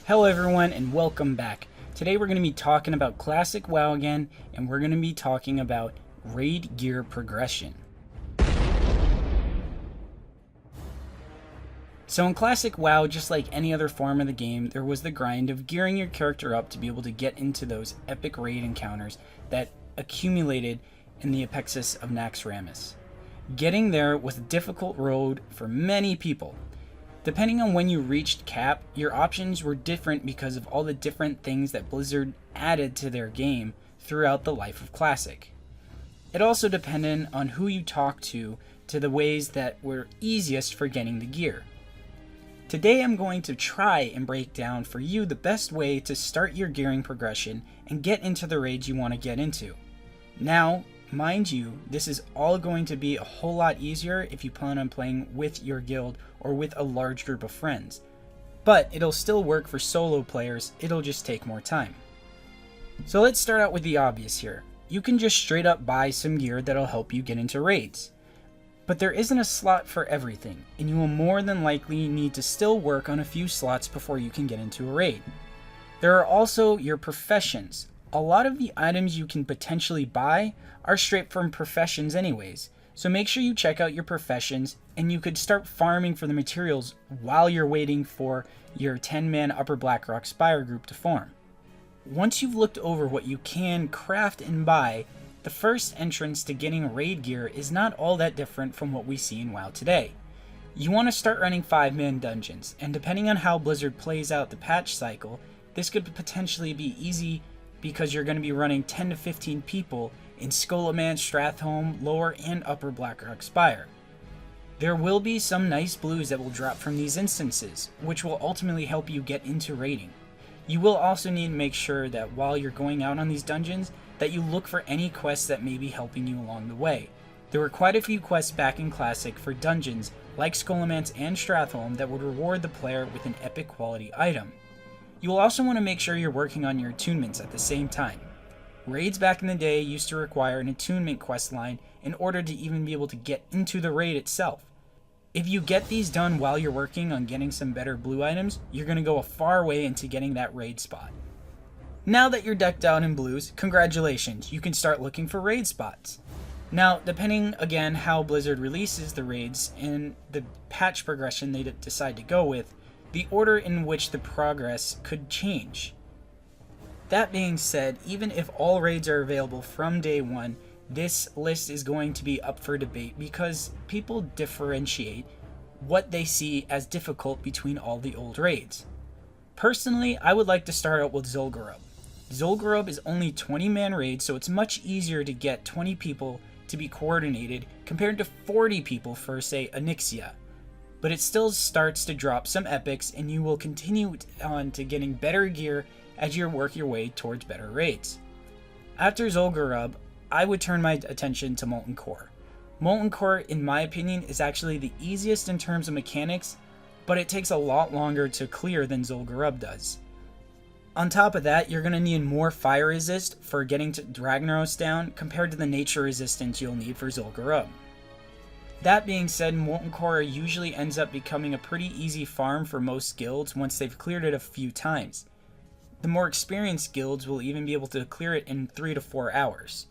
Hello everyone and welcome back. Today we're going to be talking about classic WoW again, and we're going to be talking about raid gear progression. So in classic WoW, just like any other form of the game, there was the grind of gearing your character up to be able to get into those epic raid encounters that accumulated in the Apexis of Naxxramas. Getting there was a difficult road for many people. Depending on when you reached cap, your options were different because of all the different things that Blizzard added to their game throughout the life of Classic. It also depended on who you talked to the ways that were easiest for getting the gear. Today I'm going to try and break down for you the best way to start your gearing progression and get into the raids you want to get into. Now, mind you, this is all going to be a whole lot easier if you plan on playing with your guild or with a large group of friends. But it'll still work for solo players, it'll just take more time. So let's start out with the obvious here. You can just straight up buy some gear that'll help you get into raids. But there isn't a slot for everything, and you will more than likely need to still work on a few slots before you can get into a raid. There are also your professions. A lot of the items you can potentially buy are straight from professions anyways, so make sure you check out your professions and you could start farming for the materials while you're waiting for your 10-man Upper Blackrock Spire group to form. Once you've looked over what you can craft and buy, the first entrance to getting raid gear is not all that different from what we see in WoW today. You want to start running 5-man dungeons, and depending on how Blizzard plays out the patch cycle, this could potentially be easy because you're going to be running 10 to 15 people in Skolaman, Stratholme, Lower, and Upper Blackrock Spire. There will be some nice blues that will drop from these instances, which will ultimately help you get into raiding. You will also need to make sure that while you're going out on these dungeons, that you look for any quests that may be helping you along the way. There were quite a few quests back in Classic for dungeons like Skolamance and Stratholme that would reward the player with an epic quality item. You will also want to make sure you're working on your attunements at the same time. Raids back in the day used to require an attunement quest line in order to even be able to get into the raid itself. If you get these done while you're working on getting some better blue items, you're going to go a far way into getting that raid spot. Now that you're decked out in blues, congratulations, you can start looking for raid spots. Now, depending again how Blizzard releases the raids and the patch progression they decide to go with, the order in which the progress could change. That being said, even if all raids are available from day one, this list is going to be up for debate because people differentiate what they see as difficult between all the old raids. Personally, I would like to start out with Zul'gurub. Zul'gurub is only 20-man raid, so it's much easier to get 20 people to be coordinated compared to 40 people for, say, Onyxia. But it still starts to drop some epics, and you will continue on to getting better gear as you work your way towards better raids. After Zul'gurub, I would turn my attention to Molten Core. Molten Core, in my opinion, is actually the easiest in terms of mechanics, but it takes a lot longer to clear than Zul'gurub does. On top of that, you're going to need more fire resist for getting to Ragnaros down compared to the nature resistance you'll need for Zul'gurub. That being said, Molten Core usually ends up becoming a pretty easy farm for most guilds once they've cleared it a few times. The more experienced guilds will even be able to clear it in 3 to 4 hours.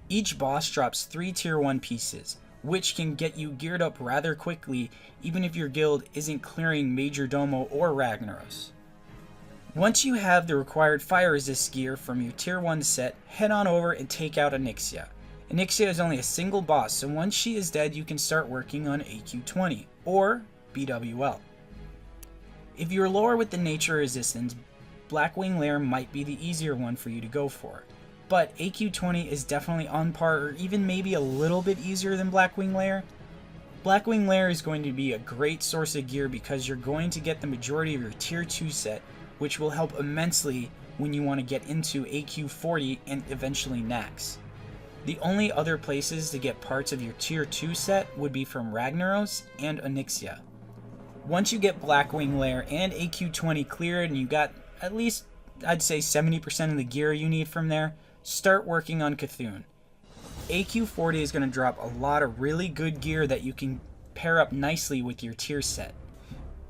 Each boss drops 3 tier 1 pieces, which can get you geared up rather quickly even if your guild isn't clearing Major Domo or Ragnaros. Once you have the required fire resist gear from your tier 1 set, head on over and take out Onyxia. Onyxia is only a single boss, so once she is dead you can start working on AQ20, or BWL. If you're lower with the nature resistance, Blackwing Lair might be the easier one for you to go for. But AQ20 is definitely on par or even maybe a little bit easier than Blackwing Lair. Blackwing Lair is going to be a great source of gear because you're going to get the majority of your tier 2 set, which will help immensely when you want to get into AQ40 and eventually Nax. The only other places to get parts of your tier 2 set would be from Ragnaros and Onyxia. Once you get Blackwing Lair and AQ20 cleared and you got at least, I'd say 70% of the gear you need from there, start working on Cthulhu. AQ40 is going to drop a lot of really good gear that you can pair up nicely with your tier set.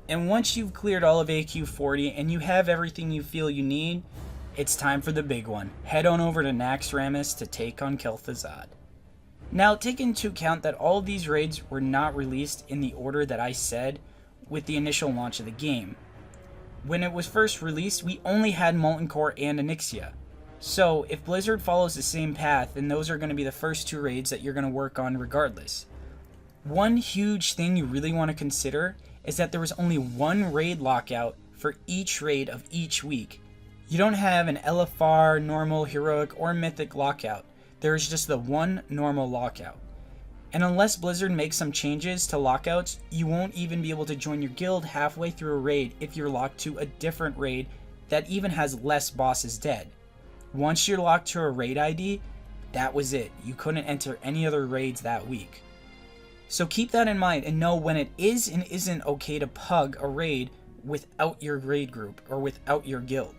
And once you've cleared all of AQ40 and you have everything you feel you need, it's time for the big one. Head on over to Naxxramas to take on Kel'Thuzad. Now, take into account that all of these raids were not released in the order that I said with the initial launch of the game. When it was first released, we only had Molten Core and Onyxia. So, if Blizzard follows the same path, then those are going to be the first 2 raids that you're going to work on regardless. One huge thing you really want to consider is that there was only 1 raid lockout for each raid of each week. You don't have an LFR, normal, heroic, or mythic lockout. There is just the 1 normal lockout. And unless Blizzard makes some changes to lockouts, you won't even be able to join your guild halfway through a raid if you're locked to a different raid that even has less bosses dead. Once you're locked to a raid ID, that was it. You couldn't enter any other raids that week. So keep that in mind and know when it is and isn't okay to pug a raid without your raid group or without your guild.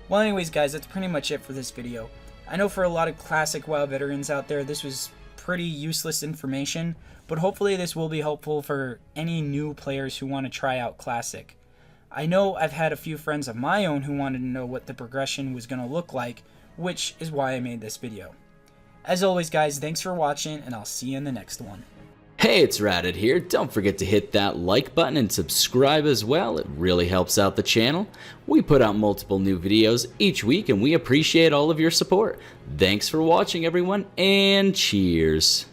Well, anyways guys, that's pretty much it for this video. I know for a lot of classic WoW veterans out there, this was pretty useless information, but hopefully this will be helpful for any new players who want to try out Classic. I know I've had a few friends of my own who wanted to know what the progression was going to look like, which is why I made this video. As always guys, thanks for watching, and I'll see you in the next one. Hey, it's Radit here. Don't forget to hit that like button and subscribe as well. It really helps out the channel. We put out multiple new videos each week and we appreciate all of your support. Thanks for watching everyone, and cheers.